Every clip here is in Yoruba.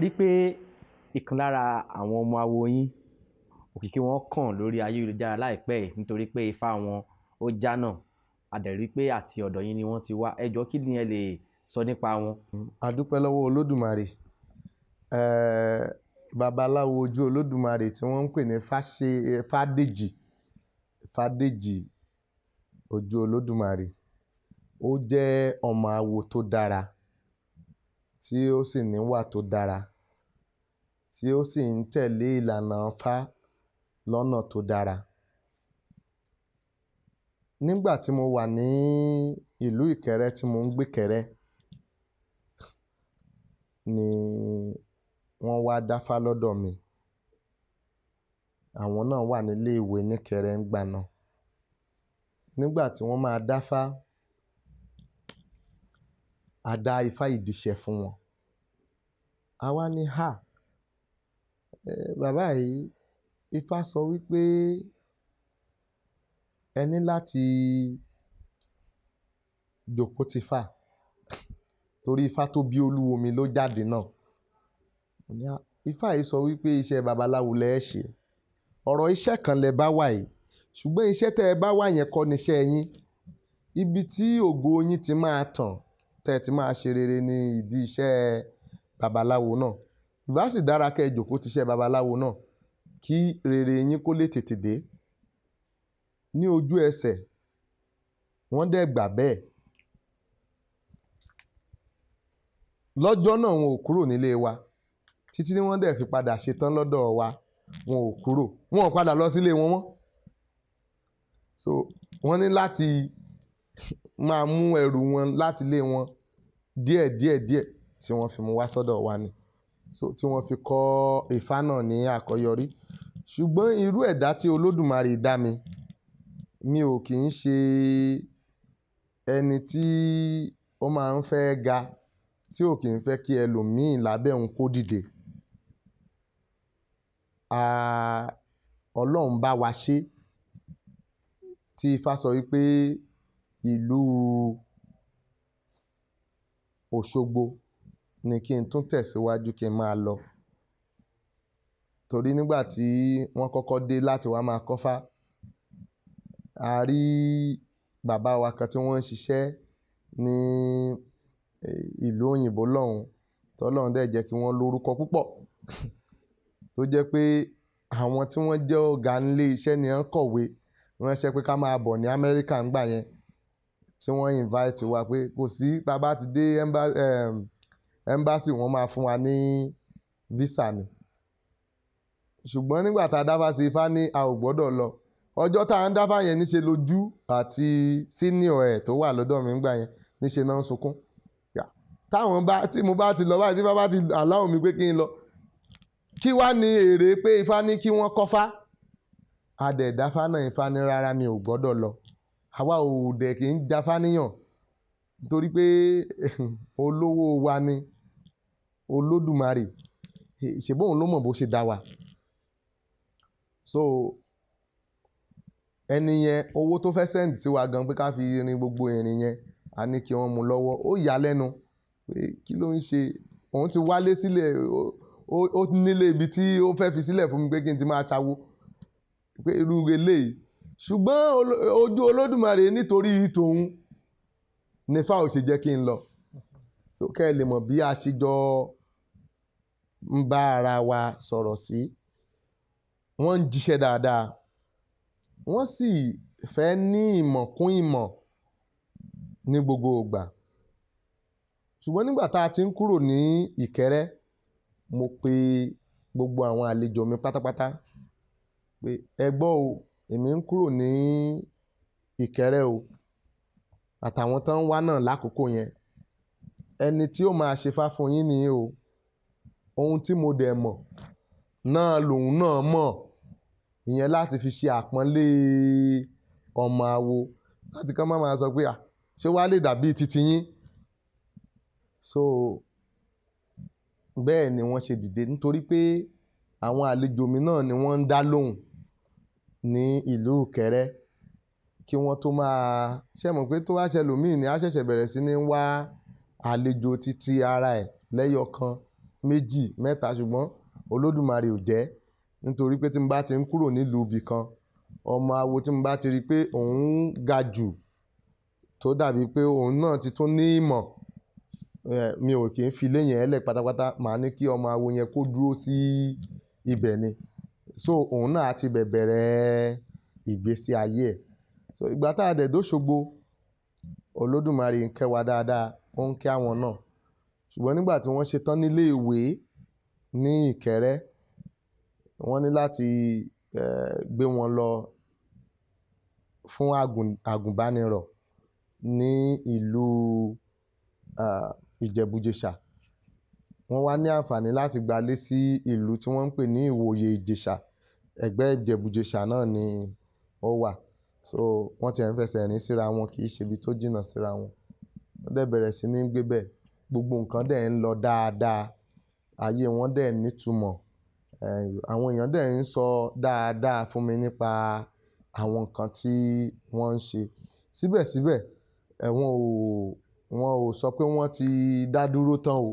rí pé ìkan lára àwọn ọmọ awo yín òkìkí wọn kàn lórí ayélujára láìpẹ́ yìí nítorí pé ifá wọn ó jánà a dẹ̀ rí pé àti ọ̀dọ̀ yín ni wọ́n ti wá ẹ jọ̀ọ́ kí ni ẹ lè sọ nípa wọn. A dúpẹ́ lọ́wọ́ Olódùmarè babaláwo ojú Olódùmarè tí wọ́n ń pè ní Fádèjì ojú Olódùmarè ó jẹ́ ọmọ awo tó dára tí ó sì níwà tó dára tí ó sì ń tẹ̀lé ìlànà Ifá lọ́nà tó dára. Nígbà tí mo wà ní ìlú Ìkẹrẹ́ tí mo ń gbé Kẹrẹ́ ni wọ́n wá dáfá lọ́dọ̀ mi. Àwọn náà wà nílé ìwé ní Kẹrẹ́ ńgbà náà. Nígbà tí wọ́n máa dáfá, a dá ifá ìdíṣẹ́ fún wọn. A wá ní bàbá yìí ifá sọ wípé ẹ ní láti jòkó tifá torí ifá tó bí Olúwomi ló jáde náà. Ifá yìí sọ wípé iṣẹ́ babaláwo lẹ ṣe, ọ̀rọ̀ iṣẹ́ kan lẹ bá wà yìí ṣùgbọ́n iṣẹ́ tẹ́ ẹ bá wà yẹn kọ́ níṣẹ́ yín. Ibi tí ògo yín ti máa tàn tẹ́ ẹ ti máa ṣe rere ní ìdí iṣẹ́ babaláwo náà. Ìbá sì dára kẹ́ ẹ jòkó tiṣẹ́ babaláwo náà kí rere yín kó lè tètè dé. Ní ojú ẹsẹ̀ wọ́n dẹ̀ gbà bẹ́ẹ̀. Lọ́jọ́ náà wọn ò kúrò nílé wa títí tí wọ́n dẹ̀ fi padà ṣetán lọ́dọ̀ wa wọn ò kúrò, wọn ò padà lọ sílé wọn mọ́. So wọ́n ní láti máa mú ẹrù wọn láti ilé wọn díẹ̀ tí wọ́n fi mú wá sọ́dọ̀ wa ni. So tí wọ́n fi kọ́ ifá náà ní àkọ́yọrí. Ṣùgbọ́n irú ẹ̀dá tí Olódùmarè dá mi, mi ò kì í ṣe ẹni tí ó máa ń fẹ́ ga tí ò kì í fẹ́ kí ẹlòmíì lábẹ́ òun kó dìde. Ọlọ́run bá wa ṣe tí ifá sọ wípé ìlú Òṣogbo ni kí n tún tẹ̀síwájú kí n máa lọ. Torí nígbà tí wọ́n kọ́kọ́ dé láti wá máa kọ́fá, a rí bàbá wa kan tí wọ́n ń ṣiṣẹ́ ní ìlú òyìnbó lọ́hùn tí Ọlọ́run dẹ̀ jẹ́ kí wọ́n lórúkọ púpọ̀ tó jẹ́ pé àwọn tí wọ́n jẹ́ ọ̀gá nílé iṣẹ́ ni wọ́n kọ̀wé ránṣẹ́ pé ká máa bọ̀ ní Amẹ́ríkà ńgbà yẹn tí wọ́n invite wa pé kò sí tá a bá ti dé embassy wọ́n máa fún wa ní visa ni. Ṣùgbọ́n nígbà tá a dáfá sí ifá ní a ò gbọ́dọ̀ lọ. Ọjọ́ tá a ń dáfá yẹn níṣe lójú àti senior ẹ̀ tó wà lọ́dọ̀ mi ńgbà yẹn níṣe náà ń sunkún. Tí mo bá ti lọ báyìí tí bá ti allow mi pé kí n lọ kí wá ní èrè pé ifá ní kí wọ́n kọ́fá. A dẹ̀ dáfá náà ifá ní rárá mi ò gbọ́dọ̀ lọ. Àwa ò dẹ̀ kì í jáfá níyàn nítorí pé olówó wa ni Olódùmarè ṣèbí òun ló mọ̀ bó ṣe dá wa. So ẹni yẹn owó tó fẹ́ send sí wa gan pé ká fi rin gbogbo ìrìn yẹn a ní kí wọ́n mú lọ́wọ́. Ó yà lẹ́nu pé kí ló ń ṣe, òun ti wálé sílẹ̀ ó nílé ibi tí ó fẹ́ fi sílẹ̀ fún mi pé kí n ti máa ṣàwo pé irú eléyìí. Ṣùgbọ́n ojú Olódùmarè nítorí tòun ní ifá ò ṣe jẹ́ kí n lọ. So kẹ́ ẹ lè mọ̀ bí a ṣe jọ ń bá ara wa sọ̀rọ̀ sí. Wọ́n ń jíṣẹ́ dáadáa wọ́n sì fẹ́ ní ìmọ̀ kún ìmọ̀ ní gbogbo ìgbà. Ṣùgbọ́n nígbà tá a ti ń kúrò ní Ìkẹrẹ́ mo pe gbogbo àwọn àlejò mi pátápátá pé ẹ gbọ́ o èmi ń kúrò ní Ìkẹrẹ́ o àtàwọn tán ń wá náà lákòókò yẹn ẹni tí ó máa ṣe fá fún yín nìyí o. Ohun tí mo dẹ̀ mọ̀ náà lòun náà mọ̀ ìyẹn láti fi ṣe àpọ́nlé ọmọ awo láti kán máa sọ pé ṣé wàá lè dàbí titi yín. So bẹ́ẹ̀ ni wọ́n ṣe dìde nítorí pé àwọn àlejò mi náà ni wọ́n ń dá lóhùn ní ìlú Ìkẹrẹ́ kí wọ́n tó máa ṣe mọ̀ pé tó wá ṣẹlòmíì ni a ṣẹ̀ṣẹ̀ bẹ̀rẹ̀ sí ní wá àlejò títí ara ẹ̀ lẹ́yọ kan méjì mẹ́ta ṣùgbọ́n Olódùmarè ò jẹ́, nítorí pé tí mo bá ti ń kúrò nílùú ibì kan, ọmọ awo tí mo bá ti rí pé òun ga jù tó dàbí pé òun náà ti tún ní ìmọ̀, mi ò kì í fi ilé yẹn lẹ̀ pátápátá, màá ní kí ọmọ awo yẹn kó dúró sí ibẹ̀ ni. So òun náà á ti bẹ̀rẹ̀ ìgbésí ayé ẹ̀. So ìgbà tá a dẹ̀ dóṣogbo, Olódùmarè ń kẹ́ wa dáadáa, ó ń kẹ́ àwọn náà. Ṣùgbọ́n nígbà tí wọ́n ṣe tán nílé ìwé ní Ìkẹ́rẹ́, wọ́n ní láti gbé wọn lọ fún àgùnbánirọ̀ ní ìlú Ìjẹ̀bú-Jẹ̀ṣà. Wọ́n wá ní àǹfààní láti gbalé sí ìlú tí wọ́n ń pè ní Ìwòye Ìjẹ̀ṣà, ẹ̀gbẹ́ Ìjẹ̀bú-Jẹ̀ṣà náà ni ó wà. So wọ́n ti ẹ̀ ń fẹsẹ̀ rìn síra wọn, kì í ṣe ibi tó jìnnà síra wọn. Wọ́n dẹ̀ bẹ̀rẹ̀ sí ní gbé bẹ̀, gbogbo nǹkan dẹ̀ ń lọ dáadáa, ayé wọn dẹ̀ nítumọ̀. Àwọn èèyàn dẹ̀ ń sọ dáadáa fún mi nípa àwọn nǹkan tí wọ́n ń ṣe. Síbẹ̀síbẹ̀ wọn ò sọ pé wọ́n ti dá dúró tán o.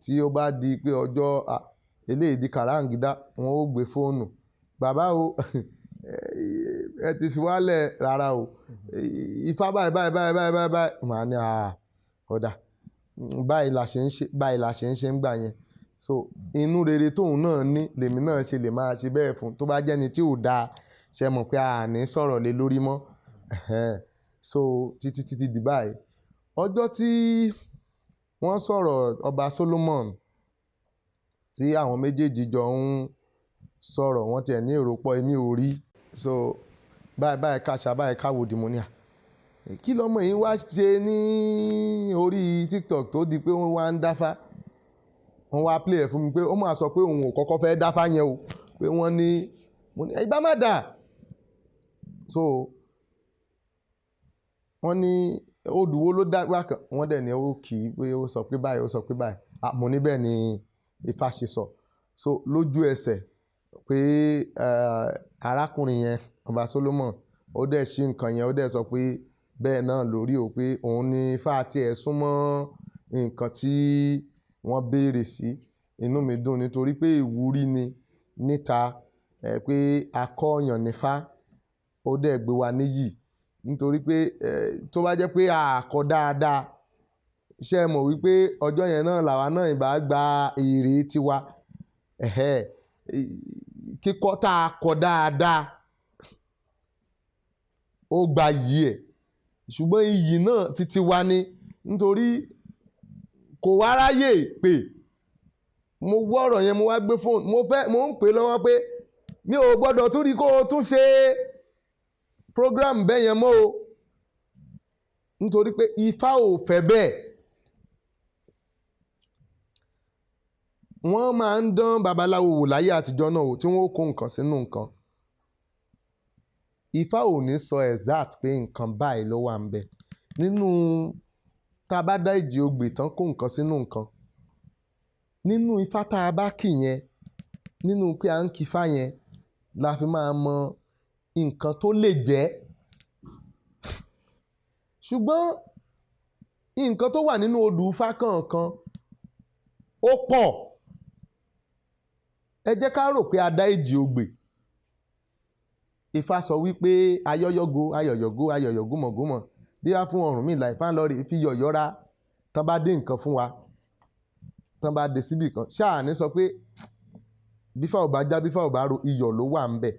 Tí ó bá di pé ọjọ́ eléyìí di kàráǹgídá, wọn ó gbé fóònù, bàbá o ẹ ti fi wálẹ̀ rárá o, ifá báyìí báyìí báyìí báyìí báyìí, màá ní ọ̀dà báyìí la ṣe ń ṣe ń gbà yẹn. So inú rere tóun náà ní lèmi náà ṣe lè máa ṣe bẹ́ẹ̀ fún. Tó bá jẹ́ni tí ò dáa, ṣe mọ̀ pé a ní sọ̀rọ̀ lé lórí mọ́. So títí di báyìí, ọjọ́ tí wọ́n sọ̀rọ̀ Ọba Solomon, tí àwọn méjèèjì jọ ń sọ̀rọ̀, wọ́n tiẹ̀ ní èrò pọ̀, èmi ò rí. So báyìí báyìí káṣá báyìí káwòdì mo ní kí lọ́mọ yìí wá ṣe ní orí TikTok tó di pé wọ́n wá ń dáfá. Wọ́n wá play ẹ̀ fún mi pé ó máa sọ pé òun ò kọ́kọ́ fẹ́ dáfá yẹn o, pé wọ́n ní mo ní ìbá má dà. So wọ́n ní odùwó ló dá wákàn, wọ́n dẹ̀ ní ó kì í pé ó sọ pé báyìí, ó sọ pé báyìí. Mo ní bẹ́ẹ̀ ni Ifá ṣe sọ. So lójú ẹsẹ̀ pé arákùnrin yẹn, Ọba Solomon, ó dẹ̀ ṣí nǹkan yẹn, ó dẹ̀ sọ pé bẹ́ẹ̀ náà lórí o, pé òun ní Ifá tiẹ̀ súnmọ́ nǹkan tí wọ́n béèrè sí. Inú mi dùn nítorí pé ìwúrí ni níta, pé akọ́ọ̀yàn nífá, ó dẹ̀ gbé wa níyì. Nítorí pé tó bá jẹ́ pé a kọ dáadáa, ṣé ẹ mọ̀ wípé ọjọ́ yẹn náà làwa náà ìbá gba èrè tiwa. Kíkọ́ tá a kọ dáadáa ó gba iyì ẹ̀, ṣùgbọ́n iyì náà títí wa ni. Nítorí kò wá ráyè pé mo wọ́ ọ̀rọ̀ yẹn, mo wá gbé fóònù, mo ń pè lọ́wọ́ pé mi ò gbọ́dọ̀ tún rí kó o tún ṣe program bẹ́ẹ̀ yẹn mọ́ o, nítorí pé Ifá ò fẹ́ bẹ́ẹ̀. Wọ́n máa ń dán babaláwo wò láyé àtijọ́ náà o, tí wọ́n ó kó nǹkan sínú nǹkan. Ifá ò ní sọ exact pé nǹkan báyìí ló wà ń bẹ. Nínú tá a bá dá ìjì ogbè tán kó nǹkan sínú nǹkan, nínú Ifá tá a bá kì yẹn, nínú pé à ń kí Ifá yẹn la fi máa mọ nǹkan tó lè jẹ́. Ṣùgbọ́n nǹkan tó wà nínú odù Ifá kọ̀ọ̀kan ó pọ̀. Ẹ jẹ́ ká rò pé a dá ìjì ogbè. Ifá sọ wípé ayọ́yọ́go ayọ̀yọ̀go ayọ̀yọ̀gúmọ̀gúmọ̀ díá fún Ọ̀rúnmìlà, Ifá ń lọ rè fi yọ̀yọ́ra. Tán bá dé nǹkan fún wa, tán bá dé síbì kan, ṣáà ní sọ pé bífá ò bá já bífá ò bá ro, iyọ̀ ló wà ń bẹ̀.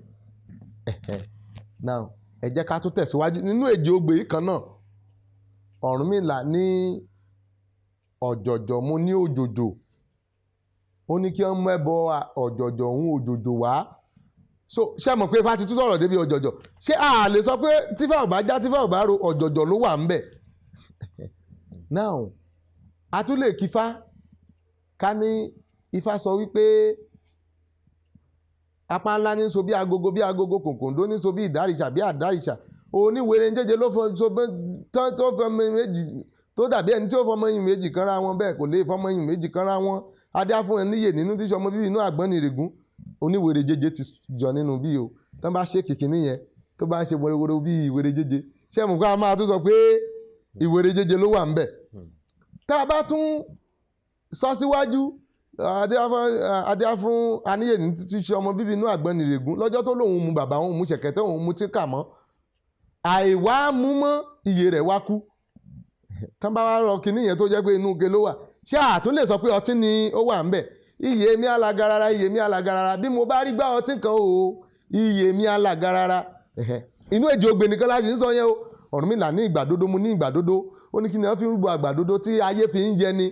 Now ẹ jẹ́ ká tún tẹ̀síwájú nínú èjì ogbè yìí kan náà. Ọ̀rúnmìlà ní ọ̀jọ̀jọ̀, mo ní òjòjò. Ó ní kí wọ́n mú ẹbọ ọ̀jọ̀jọ̀ òun òjòjò wá. So ṣé mọ̀ pé Ifá ti tún sọ̀rọ̀ débi ọ̀jọ̀jọ̀? Ṣé a lè sọ pé tífá ò bá já tífá ò bá ro, ọ̀jọ̀jọ̀ ló wà ń bẹ̀? Now a tún lè kí Ifá ká ní Ifá sọ wípé apá ńlá ní so bí agogo kòkòndó ní so bí ìdárìṣà bí àdárìṣà. Oníwèrè jẹ́jẹ́ ló tó fọmọ méjì tó dàbí ẹni tí ó fọmọ yìn méjì kanra wọn, bẹ́ẹ̀ kò lè fọmọ yìn méjì kanra wọn. Adé á fún ẹ níyè nínú tí sọmọ bíbí inú àgbọn ní ìrègùn. Oníwèrè jẹ́jẹ́ ti jọ nínú bí o. Tán bá ṣe kìkìní yẹn, tó bá ń ṣe wẹ́rẹ́wẹ́rẹ́ bí ìwèrè jẹ́jẹ́, ṣé mọ̀ pé a máa tún sọ pé ìwèrè jẹ́jẹ́ ló wà ń bẹ̀. Tá a bá tún sọ síwájú, adé fún Aníyèní tí ṣe ọmọ bíbí inú Àgbọnnìrègún lọ́jọ́ tó lóun mu bàbá òun mu ṣẹ̀kẹ̀tẹ̀ òun mu tíkà mọ́ àìwá mú mọ́ iye rẹ̀ wá kú tán bá wá rọ kinní yẹn tó jẹ́ pé inú ke ló wà ṣé àtún lè sọ pé ọtí ni ó wà ń bẹ̀ iye mi alágarara iye mi alágarara bí mo bá rí gbá ọtí kan o iye mi alágarara inú èjì ògbè nìkan láti ń sọ yẹn o Ọ̀rúnmìlà ní ìgbàdodo mu ní ìgbàdodo ó ní kí ni wọ́n fi ń rúbọ àgbàdodo tí ayé fi ń jẹ ni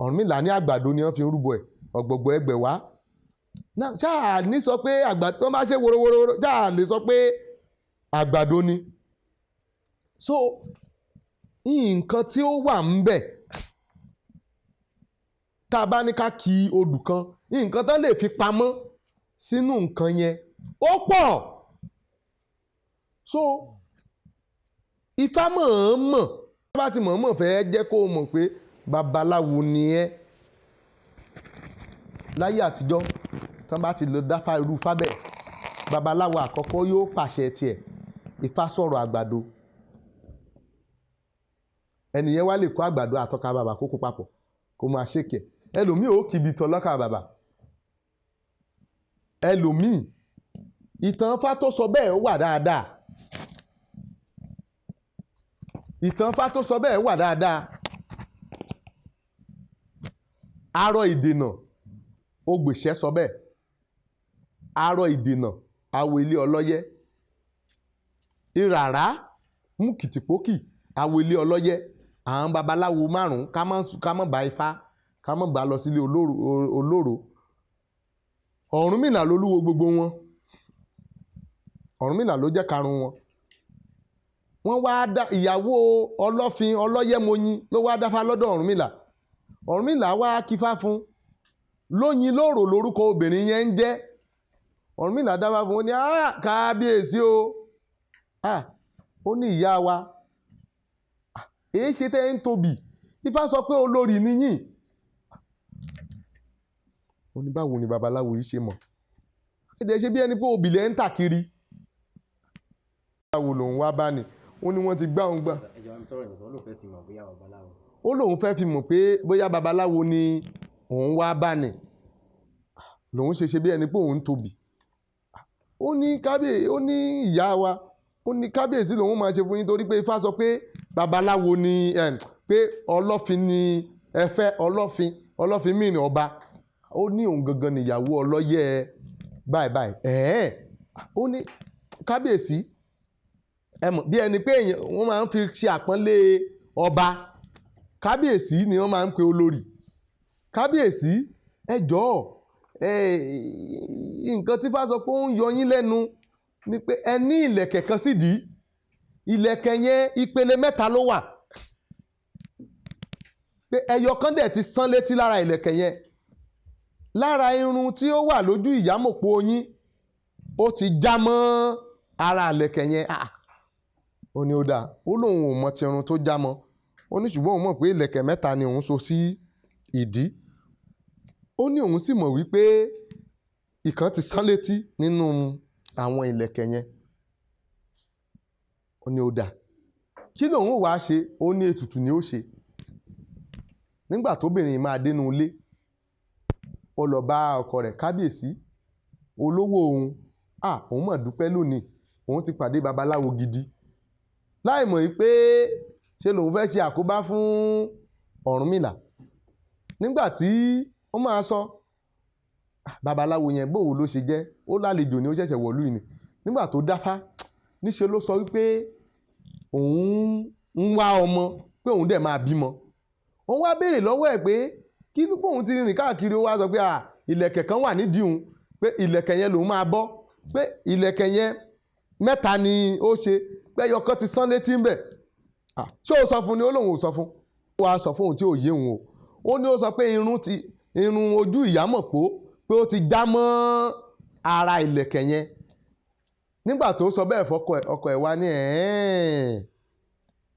Ọ̀rúnmìlà ní àgbàdo ni wọ́n fi ń rúbọ ẹ̀ ọ̀gbọ̀gbọ̀ ẹgbẹ̀ wá náà ṣáà ní sọ pé àgbàdo tó bá ṣe worowóró ṣáà lè sọ pé àgbàdo ni so nǹkan tí ó wà ń bẹ̀ tá a bá ní ká kí odù kan nǹkan tó lè fi pamọ́ sínú nǹkan yẹn ó pọ̀ so Ifá mọ̀ọ́mọ̀ bá ti mọ̀ọ́mọ̀ fẹ́ jẹ́ kó o mọ̀ pé babaláwo ni ẹ́ láyé àtijọ́ tán bá ti lọ dáfá irú fábẹ́ babaláwo àkọ́kọ́ yóò pàṣẹ tiẹ̀ Ifá sọ̀rọ̀ àgbàdo ẹnìyẹn wá lè kó àgbàdo àtọ́ka bàbà kókó papọ̀ kó máa ṣèkẹ̀ ẹlòmíì ó kìbi tọ́ lọ́kà bàbà ẹlòmíì ìtàn Ifá tó sọ bẹ́ẹ̀ wà dáadáa ìtàn Ifá tó sọ bẹ́ẹ̀ wà dáadáa arọ ìdènà Ògbèṣẹ́ sọ bẹ́ẹ̀ arọ ìdènà awo ilé ọlọ́yẹ́ ìràrá mú kìtìpókì awo ilé ọlọ́yẹ́ àwọn babaláwo márùn-ún ká má bá Ifá ká má bá lọ sílé olóró Ọ̀rúnmìlà lolúwo gbogbo wọn Ọ̀rúnmìlà ló jẹ́ karùn-ún wọn wọ́n wá dá ìyàwó Ọlọ́fin Ọlọ́yẹ́moyin ló wá dáfá lọ́dọ̀ Ọ̀rúnmìlà Ọ̀rúnmìlà wá kífá fún lóyin lóòrò lórúkọ obìnrin yẹn ń jẹ́ Ọ̀rúnmìlà dáfá fún ó ní kábíyèsí o ó ní ìyá wa èé ṣe tẹ́ ń tóbi Ifá sọ pé olórí níyìn ó ní báwo ni babaláwo yìí ṣe mọ̀ ẹ̀jẹ̀ ṣe bí ẹni pé òbílẹ̀ ń tà kiri báwo lòun wá bá ní ó ní wọ́n ti gbá òun gbà ó lóun fẹ́ fi mọ̀ pé bóyá babaláwo ni òun wá bá ní lòun ṣe bí ẹni pé òun tóbi ó ní kábíyèsí ó ní ìyá wa ó ní kábíyèsí lòun máa ṣe fún yín torí pé Ifá sọ pé babaláwo ni pé Ọlọ́fin ni ẹ fẹ́ Ọlọ́fin mìíràn ọba ó ní òun gangan níyàwó ọlọ́yẹ báyìí ó ní kábíyèsí ẹ mọ̀ bí ẹni pé wọ́n máa ń fi ṣe àpọ́nlé ọba kábíyèsí ni wọ́n máa ń pe olórí kábíyèsí ẹ jọ̀ọ́ nǹkan tí Ifá sọ pé ó ń yọ yín lẹ́nu ni pé ẹ ní ìlẹ̀kẹ̀ kan sídìí ìlẹ̀kẹ̀ yẹn ìpele mẹ́ta ló wà pé ẹyọ kan dẹ̀ ti sán létí lára ìlẹ̀kẹ̀ yẹn lára irun tí ó wà lójú ìyámọ̀pó yín ó ti já mọ́ ara ìlẹ̀kẹ̀ yẹn ó ní ó dáa ó lóun ò mọ ti irun tó já mọ́ ó ní ṣùgbọ́n òun mọ̀ pé ìlẹ̀kẹ̀ mẹ́ta ni òun so sí ìdí ó ní òun sì mọ̀ wípé ìkan ti sán létí nínú àwọn ìlẹ̀kẹ̀ yẹn ó ní ó dáa kí lòun ò wá ṣe ó ní ètùtù ni ó ṣe nígbà tóbìnrin máa dénú ilé ó lọ bá ọkọ rẹ̀ kábíyèsí olówó òun mọ̀ dúpẹ́ lónìí òun ti pàdé babaláwo gidi láì mọ̀ pé ṣe lòun fẹ́ ṣe àkóbá fún Ọ̀rúnmìlà nígbà tí ó máa sọ babaláwo yẹn bóò ló ṣe jẹ́ ó lálejò ni ó ṣẹ̀ṣẹ̀ wọ̀lú yìí ni nígbà tó dáfá níṣe ló sọ wípé òun ń wá ọmọ pé òun dẹ̀ máa bímọ òun wá béèrè lọ́wọ́ ẹ̀ pé kí ló pòun ti rìn káàkiri ó wá sọ pé ìlẹ̀kẹ̀ kan wà nídìí òun pé ìlẹ̀kẹ̀ yẹn lòun máa bọ́ pé ìlẹ̀kẹ̀ yẹn mẹ́ta ni ó ṣe pé ẹyọkan ti sán létí ń bẹ̀ ṣé o sọ fún ni ó lóun ò sọ fún ó wá sọ fún òun tí ò yé òun o ó ní ó sọ pé irun ojú ìyámọ̀pó pé ó ti já mọ́ ara ìlẹ̀kẹ̀ yẹn nígbà tó sọ bẹ́ẹ̀ fọkọ ẹ̀ ọkọ ẹ̀ wá ní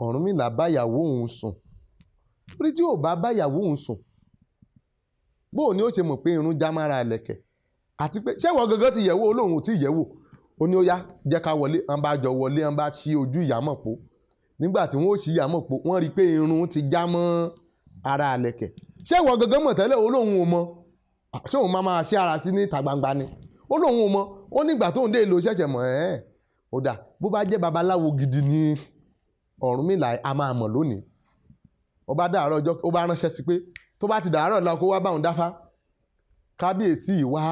Ọ̀rúnmìlà báyàwó òun sùn torí tí ò bá báyàwó òun sùn bóò ni ó ṣe mọ̀ pé irun já mára ìlẹ̀kẹ̀ àti pé ṣé ìwọ gangan ti yẹ̀wò olóhùn tí yẹ̀wò ó ní ó yá jẹ́ ká wọlé wọn bá jọ wọlé wọn bá ṣí ojú ìyámọ̀pó nígbà tí wọ́n ó ṣí ìyámọ̀pó wọ́n rí i pé irun ti já mọ́ ara ìlẹ̀kẹ̀ ṣé ìwọ gangan mọ̀ tẹ́lẹ̀ ó lóun ò mọ̀ ṣé òun máa ṣe ara sí ní ìta gbangba ni ó lóun ò mọ̀ ó nígbà tóun dé ìlú ṣẹ̀ṣẹ̀ mọ̀ ó dà bó bá jẹ́ babaláwo gidi ní Ọ̀rúnmìlà a máa mọ̀ lónìí ó bá dàárọ̀ ọjọ́ ó bá ránṣẹ́ sí pé tó bá ti dàárọ̀ lọ kó wá báwọn dáfá kábíyèsí wá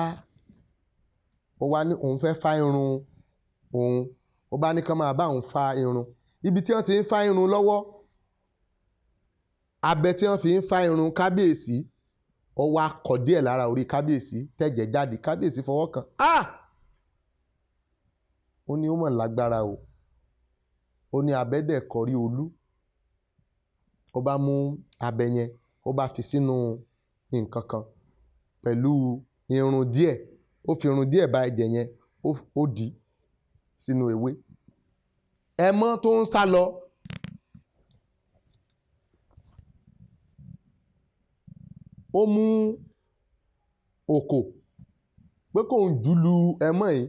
ó wá ní òun fẹ́ fá irun òun ó bá ní kán máa bá òun fá irun ibi tí wọ́n ti ń fá irun lọ́wọ́ abẹ tí wọ́n fi ń fá irun kábíyèsí ó wá kọ̀ díẹ̀ lára orí kábíyèsí tẹ̀jẹ̀ jáde kábíyèsí fọwọ́ kàn ó ní ó mọ̀ lágbára o ó ní abẹ́dẹ̀ kọrí olú ó bá mú abẹ yẹn ó bá fi sínú nǹkan kan pẹ̀lú irun díẹ̀ ó fi irun díẹ̀ bá ẹ̀jẹ̀ yẹn ó dì sínú ewé ẹmọ́ tó ń sá lọ ó mú òkò pé kò ń jùlù ẹmọ́ yìí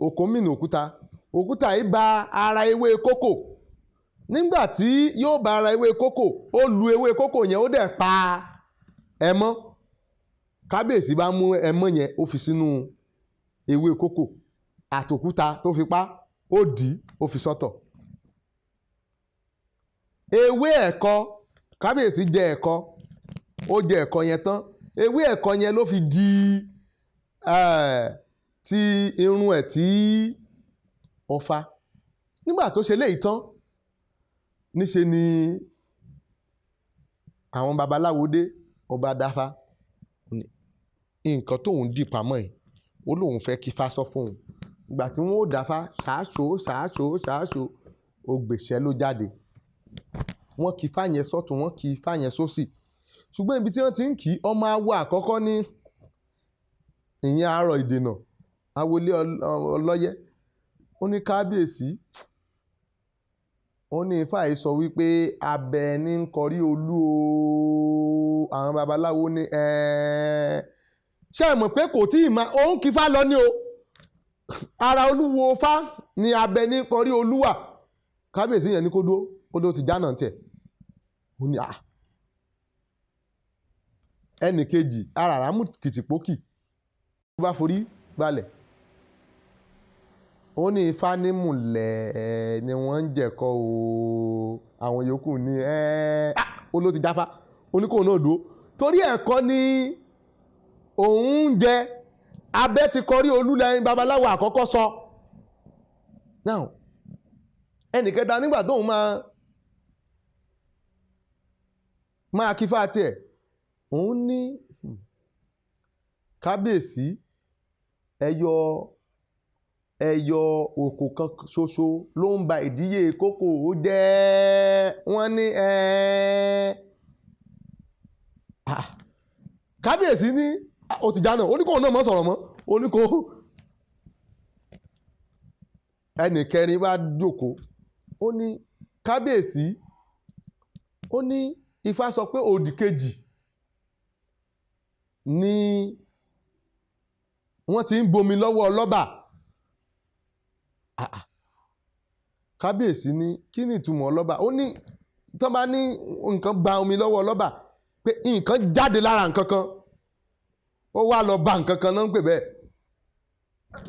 òkò mìíràn òkúta yìí ba ara ewé kókò nígbà tí yóò ba ara ewé kókò ó lu ewé kókò yẹn ó dẹ̀ pa ẹmọ́ kábíyèsí bá mú ẹmọ́ yẹn ó fi sínú ewé kókò àtòkúta tó fi pa ó dì í ó fi sọ́tọ̀ ewé ẹ̀kọ kábíyèsí jẹ ẹ̀kọ ó jẹ ẹ̀kọ yẹn tán ewé ẹ̀kọ yẹn ló fi di ti irun ẹ̀ tí ọfà nígbà tó ṣe léyìí tán níṣe ni àwọn babaláwo dé ọba dáfá nǹkan tóun dì pamọ́ ẹ̀ ó lóun fẹ́ kí fá sọ fóun ìgbà tí wọ́n ó dáfá ṣáṣó ó gbèsè ló jáde wọ́n kí fá yẹn sọ́tún wọ́n kí fá yẹn sósì ṣùgbọ́n ibi tí wọ́n ti ń kí ọmọ awo àkọ́kọ́ ní ìyẹn àárọ̀ ìdènà awolé ọlọ́yẹ́ ó ní kábíyèsí ó ní ifá yìí sọ wípé abẹ ní ń kọrí olú o àwọn babaláwo ní ṣé ẹ mọ̀ pé kò tí ì máa òun kí fá lọ ní o ara olúwo fá ni abẹ ní kọrí olúwà kábíyèsí yẹn ní kó dúró ó ló ti jánà tiẹ̀ ó ní ẹnì kejì ara ràmù kìtìpókì tó bá forí balẹ̀ ó ní ifá ní mùlẹ̀ ni wọ́n ń jẹ̀kọ́ o àwọn yòókù ní ó ló ti jáfá ó ní kóun náà dúró torí ẹ̀kọ́ ni òun ń jẹ abẹ́ ti kọrí olúlẹ́yìn babaláwo àkọ́kọ́ sọ now ẹnì kẹta nígbà tóun máa kí fá tiẹ̀ òun ní kábíyèsí ẹyọ òkò kan ṣoṣo ló ń ba ìdíyè kókò ó jẹ́ wọ́n ní kábíyèsí ní ó ti jáná ó ní kóun náà mọ́ sọ̀rọ̀ mọ́ ó ní kó ẹnì kẹrin bá jókòó ó ní kábíyèsí ó ní ifá sọ pé òdì kejì ni wọ́n ti ń bomi lọ́wọ́ ọlọ́ba kábíyèsí ní kí ni ìtumọ̀ ọlọ́ba ó ní tán bá ní nǹkan gba omi lọ́wọ́ ọlọ́ba pé nǹkan jáde lára nǹkan kan ó wá lọ ba nǹkan kan náà ń pè bẹ́ẹ̀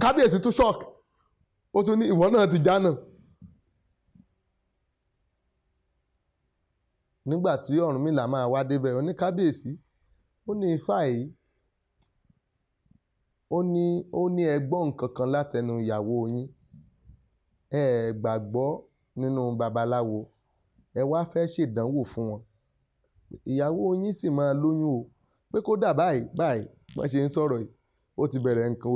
kábíyèsí tún shock ó tún ní ìwọ náà ti jánà nígbà tí Ọ̀rúnmìlà máa wá débẹ̀ ó ní kábíyèsí ó ní ifá yìí ó ní ẹgbọ́n nǹkan kan látẹnu ìyàwó yín ẹ gbàgbọ́ nínú babaláwo ẹ wá fẹ́ ṣèdánwò fún wọn ìyàwó yín sì máa lóyún o pé kódà báyìí wọ́n ṣe ń sọ̀rọ̀ yìí ó ti bẹ̀rẹ̀ nǹkan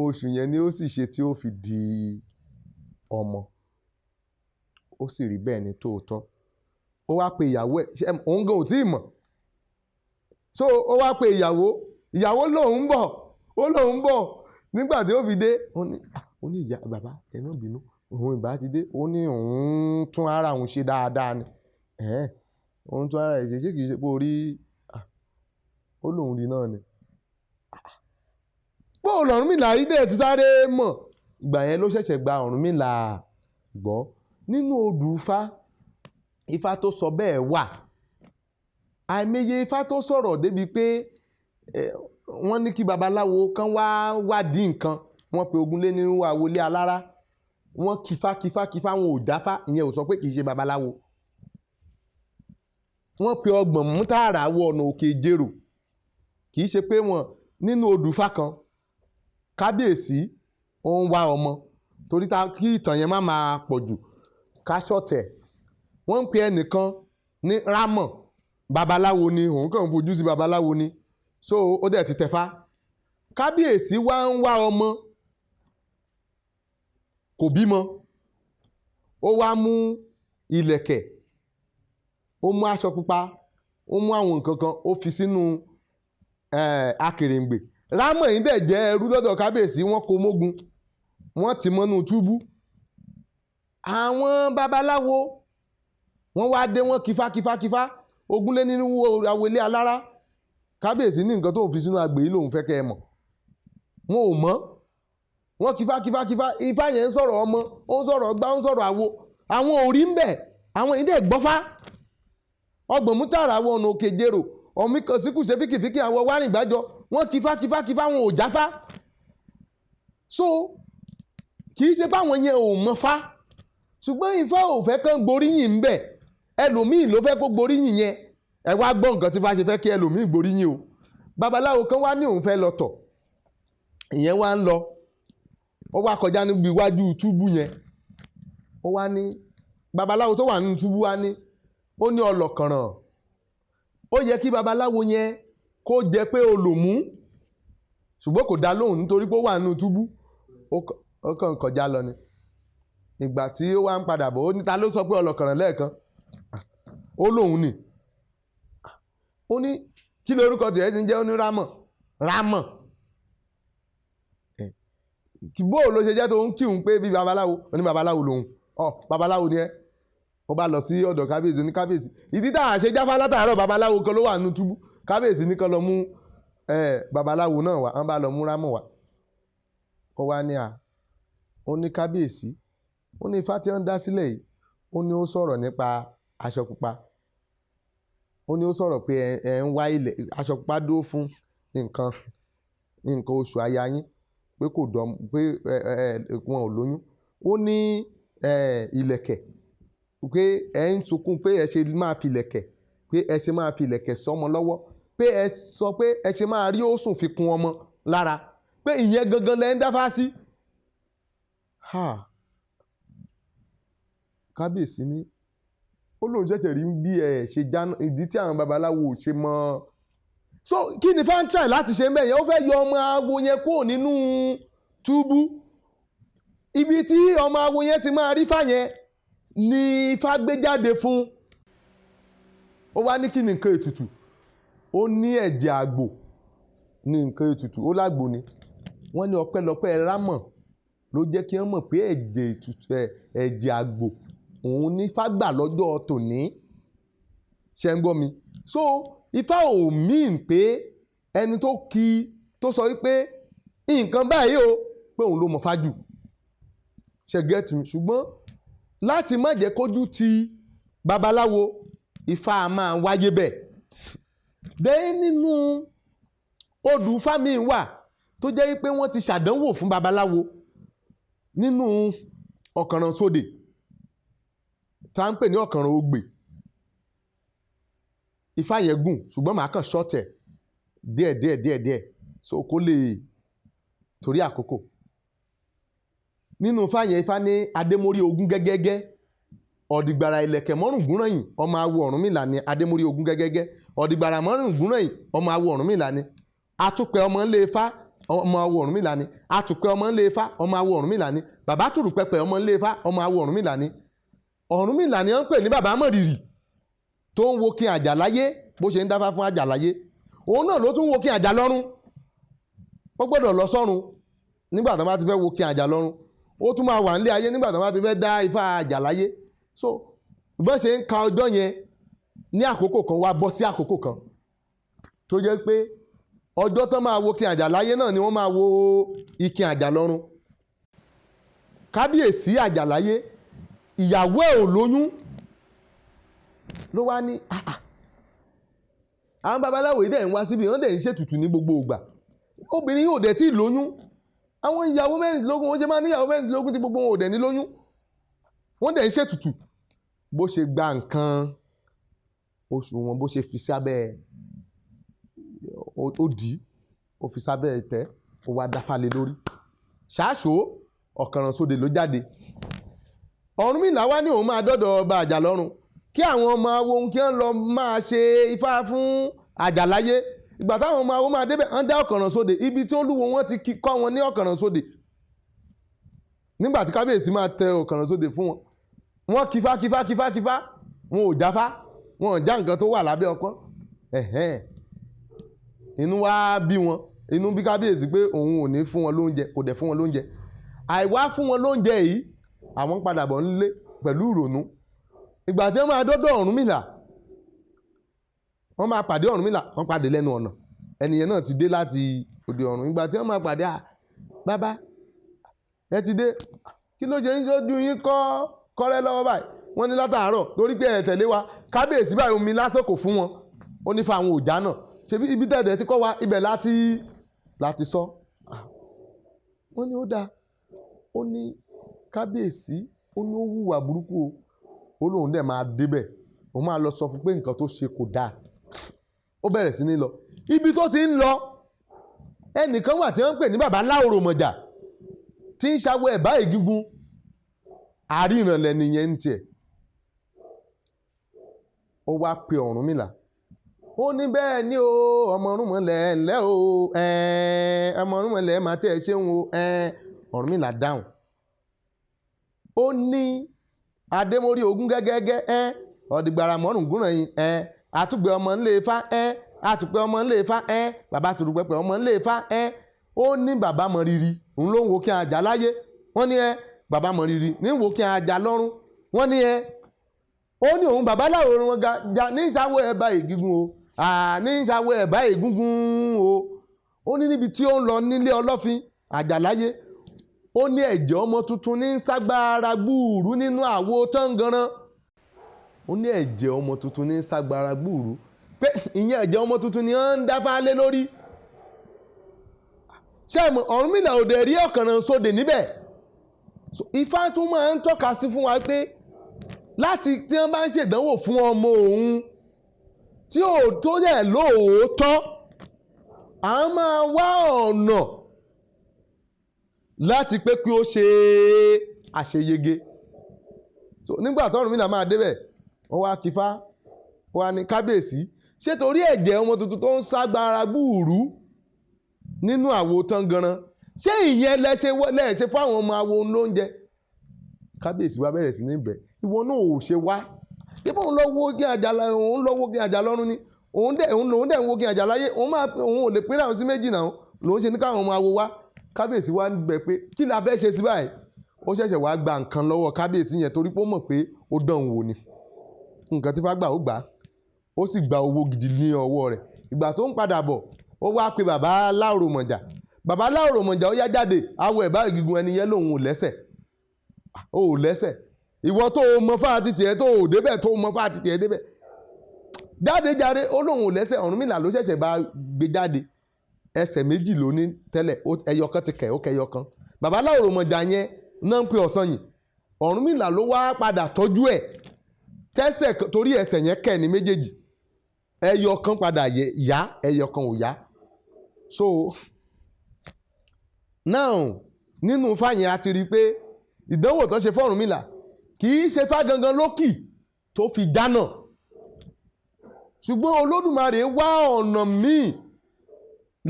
oṣù yẹn ni ó sì ṣe tí ó fi di ọmọ ó sì rí bẹ́ẹ̀ ní tòótọ́ ó wá pe ìyàwó ẹ̀ òun gan ò tí ì mọ̀ so ó wá pe ìyàwó lòun ń bọ̀ nígbà tí ó fi dé ó ní ìyá bàbá ẹ má bínú òun ìbá ti dé ó ní òun tún ara òun ṣe dáadáa ni òun tún ara ẹ̀ ṣe kìí ṣe pé orí ó lòun rí náà ni bó Ọ̀rúnmìlà yìí dẹ̀ ti sáré mọ̀ ìgbà yẹn ló ṣẹ̀ṣẹ̀ gba Ọ̀rúnmìlà gbọ́ nínú odù ifá tó sọ bẹ́ẹ̀ wà àìmọye ifá tó sọ̀rọ̀ débi pé wọ́n ní kí babaláwo kan wá wádìí nǹkan, wọ́n pe Ògúnlénírínwó àwọlé alára, wọ́n kífá wọn ò dáfá, ìyẹn ò sọ pé kì í ṣe babaláwo. Wọ́n pe ọgbọ̀n mútàrà wọ ọ̀nà òkè ìjérò, kì í ṣe pé wọ́n nínú odùfá kan kábíyèsí ó ń wá ọmọ, torí kí ìtàn yẹn má máa pọ̀ jù ká ṣọ̀tẹ̀. Wọ́n ń pe ẹnìkan ní rámọ̀, babaláwo ni, òun kàn ń fojú sí babaláwo ni, so ó dẹ̀ ti tẹ̀fá. Kábíyèsí wá ń wá ọmọ, kò bímọ, ó wá mú ìlẹ̀kẹ̀, ó mú aṣọ pupa, ó mú àwọn nǹkan kan, ó fi sínú akèrèǹgbè. Rámọ̀ yìí dẹ̀ jẹ́ ẹrú lọ́dọ̀ kábíyèsí, wọ́n kó mógun, wọ́n ti mọ́nú túbú. Àwọn babaláwo wọ́n wá dé, wọ́n kífá, Ògúnlénírínwó àwọlé alára, kábíyèsí ní nǹkan tó ń fi sínú agbè yìí lòun fẹ́ kẹ́ ẹ mọ̀. Wọn ò mọ̀, wọ́n kífá, ifá yẹn ń sọ̀rọ̀ ọmọ, ó ń sọ̀rọ̀ gbá, ó ń sọ̀rọ̀ àwo, àwọn ò rí ń bẹ̀, àwọn yìí dẹ̀ gbọ́fá. Ọgbọ̀n mútàrà wọ ọ̀nà òkè ìjérò, ọ̀mí kan síkù ṣe fíkìfíkì àwọn wárìngbájọ, wọ́n kífá, wọn ò jáfá. So kì í ṣe báwọn yẹn ò mọ̀ fá, ṣùgbọ́n ifá ò fẹ́ kán gboríyìn ń bẹ̀, ẹlòmíì ló fẹ́ kó gboríyìn yẹn. Ẹ wá gbọ́ nǹkan tí ifá ṣe fẹ́ kí ẹlòmíì gboríyìn o. Babaláwo kan wá ní òun fẹ́ lọ tọ̀, ìyẹn wá ń lọ, ó wá kọjá níbi iwájú túbú yẹn, ó wá ní, babaláwo tó wà nínú túbú wá ní, ó ní ọlọ́kànràn, ó yẹ kí babaláwo yẹn kó jẹ pé olùmú, ṣùgbọ́n kò dá lóhùn nítorí pé ó wà nínú túbú, ó kàn kọjá lọ ni. Ìgbà tí ó wá ń padà bọ̀, ó ní ta ló sọ pé ọlọ́kànràn lẹ́ẹ̀kan, ó lóhùn ni. Ó ní kí lórúkọ tiẹ̀ ti ń jẹ́, ó ní rámọ̀. Bó ló ṣe jẹ́ tó ń kíhun pé bí babaláwo, ó ní babaláwo lòun, babaláwo ni ẹ́. Ó bá lọ sí ọ̀dọ̀ kábíyèsí, ní kábíyèsí, ìdí táà ṣe jáfá látàárọ̀, babaláwo kan ló wà nínú túbú. Kábíyèsí ní kan lọ mú babaláwo náà wá, wọ́n bá lọ mú rámọ̀ wá. Ó wá ní ó ní kábíyèsí, ó ní ifá tí wọ́n dá sílẹ̀ yìí, ó ní ó sọ̀rọ̀ nípa aṣọ pupa, ó ní ó sọ̀rọ̀ pé ẹ ń wá ilẹ̀, aṣọ pupa dúró fún nǹkan oṣù aya yín, pé kò dán, pé wọn ò lóyún. Ó ní ìlẹ̀kẹ̀, pé ẹ ń sunkún pé ẹ ṣe máa fi ìlẹ̀kẹ̀, pé ẹ ṣe máa fi ìlẹ̀kẹ̀ sọ́mọ lọ́wọ́, pé ẹ sọ pé ẹ ṣe máa rí òsùn fi kun ọmọ lára, pé ìyẹn gangan lẹ ń dáfá sí. Kábíyèsí ní ó lóun ṣẹ̀ṣẹ̀ rí bí ẹ ṣe jáná, ìdí tí àwọn babaláwo ò ṣe mọ̀. So kí ni fáńtráì láti ṣe mẹ́yẹn, ó fẹ́ yọ ọmọ awo yẹn kúrò nínú túbú. Ibi tí ọmọ awo yẹn ti máa rí fáyẹn ni ifá gbé jáde fún. Ó wá ní kí ni nǹkan ètùtù, ó ní ẹ̀jẹ̀ àgbò ní nǹkan ètùtù, ó lágbo ni. Wọ́n ní ọpẹ́lọpẹ́ rámọ̀ ló jẹ́ kí wọ́n mọ̀ pé ẹ̀jẹ̀ àgbò òun ní ifá gbà lọ́jọ́ tòní. Ṣé ń gbọ́ mi? So ifá ò mean pé ẹni tó sọ wípé nǹkan báyìí o, pé òun ló mọ̀ fájù. Ṣé get me? Ṣùgbọ́n láti má jẹ́ kójú ti babaláwo, ifá a máa wáyé bẹ́ẹ̀. Bẹ́ẹ̀ nínú odù fámi wà tó jẹ́ pé wọ́n ti ṣàdánwò fún babaláwo nínú ọ̀kànràn sódè, tá ń pè ní ọ̀kànràn ogbè. Ifá yẹn gùn, ṣùgbọ́n màá kàn ṣọ́tẹ̀ díẹ̀ so kó lè torí àkókò. Nínú ifá yẹn, ifá ní adémórí ogún gẹ́gẹ́gẹ́, ọ̀dìgbàrà ìlẹ̀kẹ̀ mọ́rùn gúnrànyìn, ọmọ awo Ọ̀rúnmìlà ni adémórí ogún gẹ́gẹ́gẹ́, ọ̀dìgbàrà mọ́rùn gúnrànyìn, ọmọ awo Ọ̀rúnmìlà ni, atúpẹ́ ọmọ ńlẹ̀ ifá, ọmọ awo Ọ̀rúnmìlà ni, atúpẹ́ ọmọ ńlẹ̀ ifá, ọmọ awo Ọ̀rúnmìlà ni, bàbá tùrùpẹpẹ ọmọ ńlẹ̀ ifá, ọmọ awo Ọ̀rúnmìlà ni. Ọ̀rúnmìlà ni wọ́n ń pè ní bàbá mọ̀rìrì, tó ń wo kí àjàláyé bó ṣe ń dáfá fún àjàláyé. Òun náà ló tún wo kí àjà lọ́run, ó gbọ́dọ̀ lọ sọ́run nígbà tó bá ti fẹ́ wo kí àjà lọ́run, ó tún máa wà nílé ayé nígbà tó bá ti fẹ́ dá ifá àjàláyé. So bọ́n ṣe ń ka ọjọ́ yẹn ní àkókò kan wá bọ́ sí àkókò kan tó jẹ́ pé ọjọ́ tó máa wo kí àjàláyé náà ni wọ́n máa wo ìkìn àjà lọ́run. Kábíyèsí àjàláyé, ìyàwó ẹ̀ ò lóyún, ló wá ní àwọn babaláwo yìí dẹ̀ ń wá síbi wọ́n dẹ̀ ń ṣètùtù ní gbogbo ìgbà obìnrin yóò dẹ̀ tí ì lóyún àwọn ìyàwó mẹ́rìndínlógún wọ́n ṣe máa níyàwó mẹ́rìndínlógún tí gbogbo wọn ò dẹ̀ ní lóyún wọ́n dẹ̀ ń ṣètùtù bó ṣe gba nǹkan oṣù wọn bó ṣe fi sábẹ́ ó dì í ó fi sábẹ́ ìtẹ́ ó wá dáfálé lórí ṣáṣó ọ̀kànràn sóde ló jáde Ọ̀rúnmìlà wá ní òun máa dọ́dọ̀ ọba Àjàlọ́run kí àwọn ọmọ awo kí wọ́n lọ máa ṣe ifá fún Àjàláyé ìgbà táwọn ọmọ awo máa débẹ̀ wọ́n dá ọ̀kànràn sóde ibi tí Olúwo wọn ti kọ́ wọn ní ọ̀kànràn sóde nígbà tí kábíyèsí máa tẹ ọ̀kànràn sóde fún wọn wọ́n kífá wọn ò jáfá wọn ò já nǹkan tó wà lábẹ́ ọpọ́n inú wá bí wọn inú bí kábíyèsí pé òun ò ní fún wọn lóúnjẹ kò dẹ̀ fún wọn lóúnjẹ àìwá fún wọn lóúnjẹ yìí àwọn ń padà bọ̀ nílé pẹ̀lú ìrònú ìgbà tí wọ́n máa dọ́dọ̀ Ọ̀rúnmìlà wọ́n máa pàdé Ọ̀rúnmìlà wọ́n pàdé lẹ́nu ọ̀nà ẹnìyẹn náà ti dé láti òde ọ̀run ìgbà tí wọ́n máa pàdé bàbá ẹ ti dé kí ló ṣe ń lójú yín kọ́rẹ́ lọ́wọ́ báyìí wọ́n ní látàárọ̀ torí pé ẹ tẹ̀lé wa kábíyèsí báyìí omi lásán kò fún wọn ó ní fa àwọn òjá náà ṣebí ibi tẹ̀tẹ̀ ti kọ́ wa ibẹ̀ láti sọ wọ́n ní ó dáa ó ní kábíyèsí ó ní ó hùwà burúkú ó lóun dẹ̀ máa débẹ̀ òun máa lọ sọ fún pé nǹkan tó ṣe kò dáa ó bẹ̀rẹ̀ sí ní lọ ibi tó ti ń lọ ẹnìkan wà tí wọ́n ń pè ní bàbá Láòròmọ̀jà tí ń ṣàwọ ẹ̀bá Ègígun àríran lẹ́nìyẹn ń tiẹ̀ ó wá pe Ọ̀rúnmìlà ó ní bẹ́ẹ̀ ni o ọmọ Ọ̀rúnmọlẹ̀ ńlẹ́ o ọmọ Ọ̀rúnmọlẹ̀ máa tẹ̀ ṣéun o Ọ̀rúnmìlà dáhùn ó ní adémórí ogún gẹ́gẹ́gẹ́ ọ̀dìgbàrà mọ́rùn gúnràn yìí àtúgbẹ̀ ọmọ ńlẹ̀ Ifá àtúpẹ́ ọmọ ńlẹ̀ Ifá bàbá tùrùpẹ̀pẹ̀ ọmọ ńlẹ̀ Ifá ó ní bàbá mọ rírì òun ló ń wo kí ajá láyé wọ́n ní bàbá mọ rírì ní wo kí ajá lọ́run wọ́n ní ó ní òun bàbá Láòrò wọn ga ní ìṣàwọ̀ ẹ̀bá Ègígun o ní ìṣàwọ̀ ẹ̀bá Ègúngún o ó ní níbi tí ó ń lọ nílé Ọlọ́fin Àjàláyé ó ní ẹ̀jẹ̀ ọmọ tuntun ní ságbára gbúùrú nínú àwo Tángànràn ó ní ẹ̀jẹ̀ ọmọ tuntun ní ságbára gbúùrú pé ìyẹn ẹ̀jẹ̀ ọmọ tuntun ni wọ́n ń dáfá lé lórí ṣé Ọ̀rúnmìlà ò dẹ̀ rí ọ̀kànràn sóde níbẹ̀ Ifá tún máa ń tọ́ka sí fún wa pé láti tí wọ́n bá ń ṣèdánwò fún ọmọ òun tí ò tó dẹ̀ lóòótọ́ à ń máa wá ọ̀nà láti pé kí ó ṣe àṣeyege nígbà tí Ọ̀rúnmìlà máa débẹ̀ wọ́n wá kífá wọ́n wá ní kábíyèsí ṣé torí ẹ̀jẹ̀ ọmọ tuntun tó ń ságbára gbúùrú nínú àwo Tángànràn ṣé ìyẹn lẹ́ṣẹ̀ fáwọn ọmọ awo lóúnjẹ kábíyèsí wa bẹ̀rẹ̀ sí ní bẹ̀ ìwọ náà ò ṣe wá ibò òun lọ́wọ́ kí ajá lọ́run ni òun dẹ̀ ń wo kí ajá láyé òun ò lè pín àwọn sí méjì náà lòun ṣe ní káwọn ọmọ awo wá kábíyèsí wa bẹ̀ pé kí la fẹ́ ṣe sí báyìí ó ṣẹ̀ṣẹ̀ wá gba nǹkan lọ́wọ́ kábíyèsí yẹn torí pé ó mọ̀ pé ó dán wò ni nǹkan tí fá gbà ó gbà á ó sì gba owó gidi ní ọwọ́ rẹ̀ ìgbà tó ń padà bọ̀ ó wá pe bàbá Láòròmọ̀jà bàbá Láòròmọ̀jà ó yá jáde awọ ẹ̀bá Ègígun ẹni yẹn lòun ò lẹ́sẹ̀ ìwọ tó o mọ fáàtì tiẹ̀ tó o débẹ̀ tó o mọ fáàtì tiẹ̀ débẹ̀ jáde ó lòun ò lẹ́sẹ̀ Ọ̀rúnmìlà ló ṣẹ̀ṣẹ̀ bá gbé jáde ẹsẹ̀ méjì ló ní tẹ́lẹ̀ ẹyọkan ti kẹ̀ ó kẹyọkan bàbá Láòròmọ̀jà yẹn náà ń pe Ọ̀sanyìn Ọ̀rúnmìlà ló wá padà tọ́jú ẹ̀ tẹ́sẹ̀ torí ẹsẹ̀ yẹn kẹ̀ ní méjèèjì ẹyọkan padà yá ẹyọkan ò yá so now nínú fáyẹn a ti rí i pé ìdánwò tó ṣe fọ́rúnmìlà kì í ṣe fá gangan lókì tó fi jánà ṣùgbọ́n Olódùmarè wá ọ̀nà míì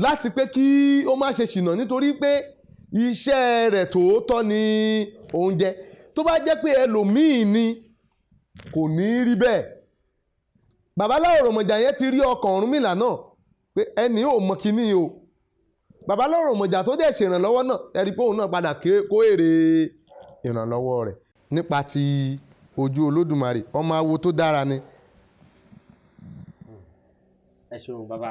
láti pé kí ó má ṣe ṣìnà nítorí pé iṣẹ́ rẹ̀ tòótọ́ ni oúnjẹ tó bá jẹ́ pé ẹlòmíì ni kò ní rí bẹ́ẹ̀ bàbá Láòròmọ̀jà yẹn ti rí ọkàn Ọ̀rúnmìlà náà pé ẹni ò mọ kíní o bàbá Láòròmọ̀jà tó dẹ̀ ṣèrànlọ́wọ́ náà ẹ̀rí pé òun náà padà kó èrè ìrànlọ́wọ́ rẹ̀ nípa ti ojú Olódùmarè ọmọ awo tó dára ni. ẹ ṣeun bàbá.